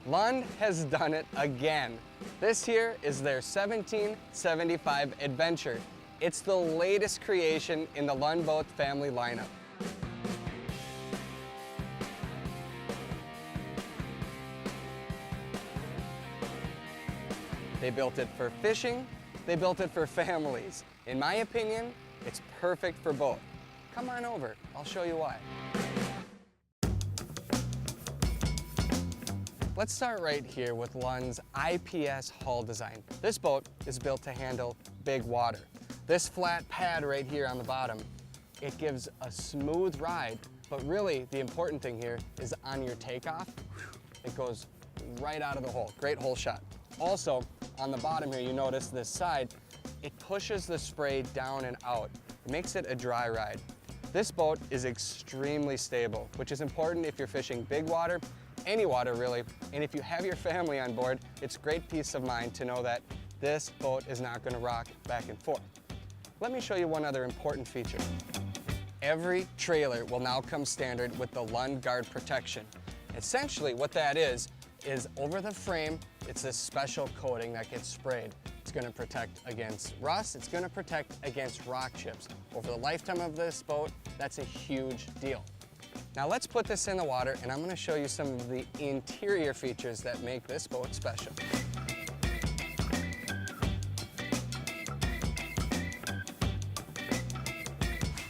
Lund has done it again. This here is their 1775 Adventure. It's the latest creation in the Lund boat family lineup. They built it for fishing, they built it for families. In my opinion, it's perfect for both. Come on over, I'll show you why. Let's start right here with Lund's IPS hull design. This boat is built to handle big water. This flat pad right here on the bottom, it gives a smooth ride, but really the important thing here is on your takeoff, it goes right out of the hole. Great hole shot. Also, on the bottom here, you notice this side, it pushes the spray down and out. It makes it a dry ride. This boat is extremely stable, which is important if you're fishing big water, any water really, and if you have your family on board, it's great peace of mind to know that this boat is not going to rock back and forth. Let me show you one other important feature. Every trailer will now come standard with the Lund guard protection. Essentially what that is over the frame, it's this special coating that gets sprayed. It's going to protect against rust, it's going to protect against rock chips. Over the lifetime of this boat, that's a huge deal. Now let's put this in the water and I'm going to show you some of the interior features that make this boat special.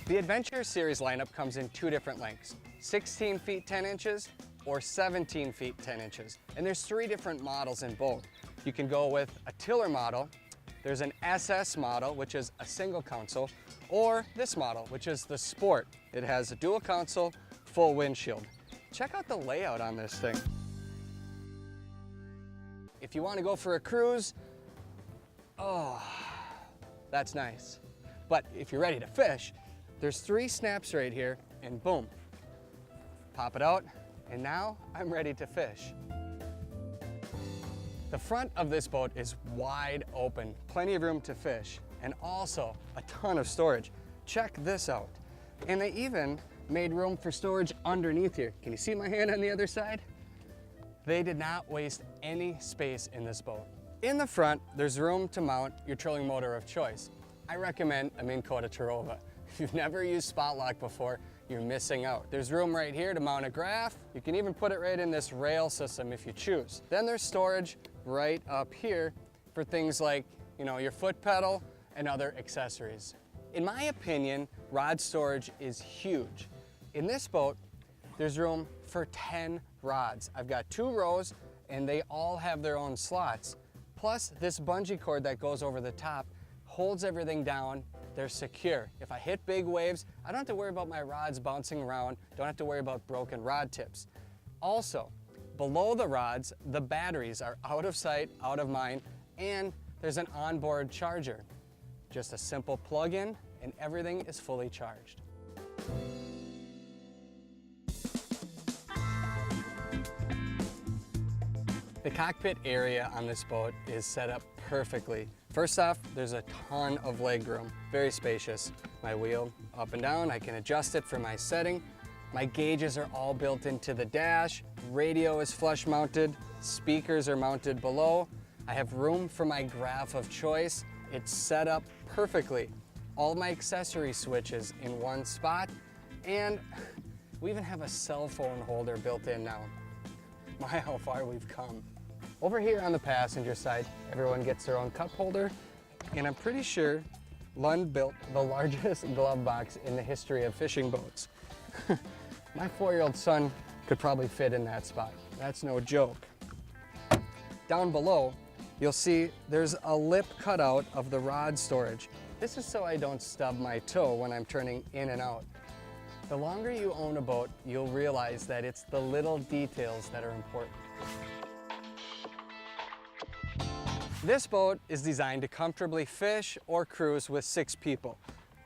The Adventure Series lineup comes in two different lengths, 16 feet 10 inches or 17 feet 10 inches. And there's three different models in both. You can go with a tiller model, there's an SS model, which is a single console, or this model, which is the Sport. It has a dual console, full windshield. Check out the layout on this thing. If you want to go for a cruise, oh, that's nice. But if you're ready to fish, there's three snaps right here and boom, pop it out and now I'm ready to fish. The front of this boat is wide open, plenty of room to fish and also a ton of storage. Check this out. And they even made room for storage underneath here. Can you see my hand on the other side? They did not waste any space in this boat. In the front, there's room to mount your trolling motor of choice. I recommend a Minn Kota Tarova. If you've never used Spot Lock before, you're missing out. There's room right here to mount a graph. You can even put it right in this rail system if you choose. Then there's storage right up here for things like, your foot pedal and other accessories. In my opinion, rod storage is huge. In this boat, there's room for 10 rods. I've got 2 rows and they all have their own slots. Plus this bungee cord that goes over the top holds everything down. They're secure. If I hit big waves, I don't have to worry about my rods bouncing around, don't have to worry about broken rod tips. Also, below the rods, the batteries are out of sight, out of mind, and there's an onboard charger. Just a simple plug-in and everything is fully charged. The cockpit area on this boat is set up perfectly. First off, there's a ton of leg room, very spacious. My wheel up and down, I can adjust it for my setting. My gauges are all built into the dash, radio is flush mounted, speakers are mounted below. I have room for my graph of choice. It's set up perfectly. All my accessory switches in one spot, and we even have a cell phone holder built in now. My, how far we've come. Over here on the passenger side, everyone gets their own cup holder, and I'm pretty sure Lund built the largest glove box in the history of fishing boats. My 4-year-old son could probably fit in that spot. That's no joke. Down below, you'll see there's a lip cut out of the rod storage. This is so I don't stub my toe when I'm turning in and out. The longer you own a boat, you'll realize that it's the little details that are important. This boat is designed to comfortably fish or cruise with 6 people.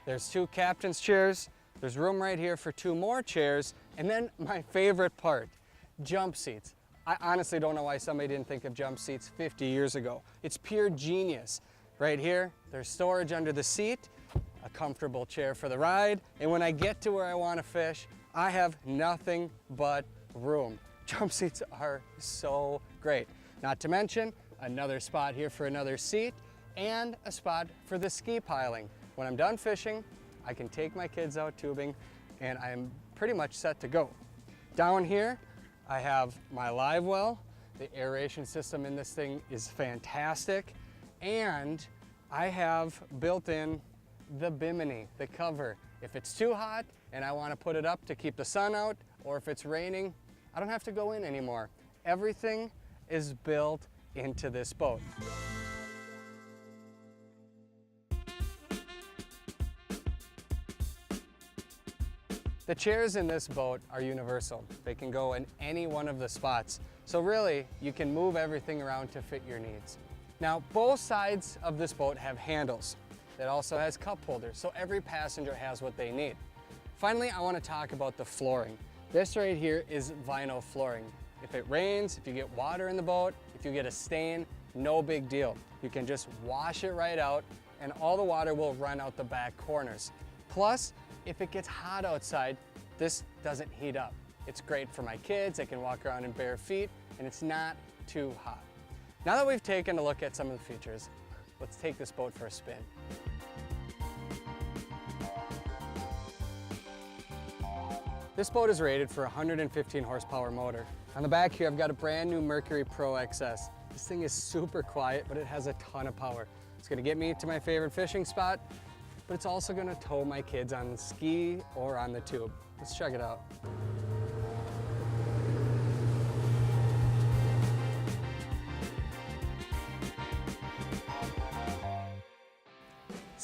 There's 2 captain's chairs, there's room right here for 2 more chairs, and then my favorite part, jump seats. I honestly don't know why somebody didn't think of jump seats 50 years ago. It's pure genius. Right here, there's storage under the seat, a comfortable chair for the ride, and when I get to where I want to fish, I have nothing but room. Jump seats are so great. Not to mention, another spot here for another seat and a spot for the ski piling. When I'm done fishing, I can take my kids out tubing and I'm pretty much set to go. Down here, I have my live well. The aeration system in this thing is fantastic. And I have built in the bimini, the cover. If it's too hot and I want to put it up to keep the sun out, or if it's raining, I don't have to go in anymore. Everything is built into this boat. The chairs in this boat are universal. They can go in any one of the spots. So really, you can move everything around to fit your needs. Now, both sides of this boat have handles. It also has cup holders, so every passenger has what they need. Finally, I want to talk about the flooring. This right here is vinyl flooring. If it rains, if you get water in the boat, if you get a stain, no big deal. You can just wash it right out and all the water will run out the back corners. Plus, if it gets hot outside, this doesn't heat up. It's great for my kids, they can walk around in bare feet, and it's not too hot. Now that we've taken a look at some of the features, let's take this boat for a spin. This boat is rated for a 115 horsepower motor. On the back here, I've got a brand new Mercury Pro XS. This thing is super quiet, but it has a ton of power. It's gonna get me to my favorite fishing spot, but it's also gonna tow my kids on the ski or on the tube. Let's check it out.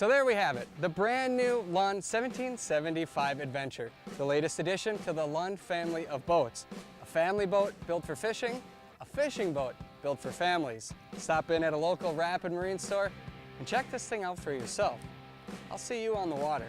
So there we have it, the brand new Lund 1775 Adventure, the latest addition to the Lund family of boats. A family boat built for fishing, a fishing boat built for families. Stop in at a local rapid marine store and check this thing out for yourself. I'll see you on the water.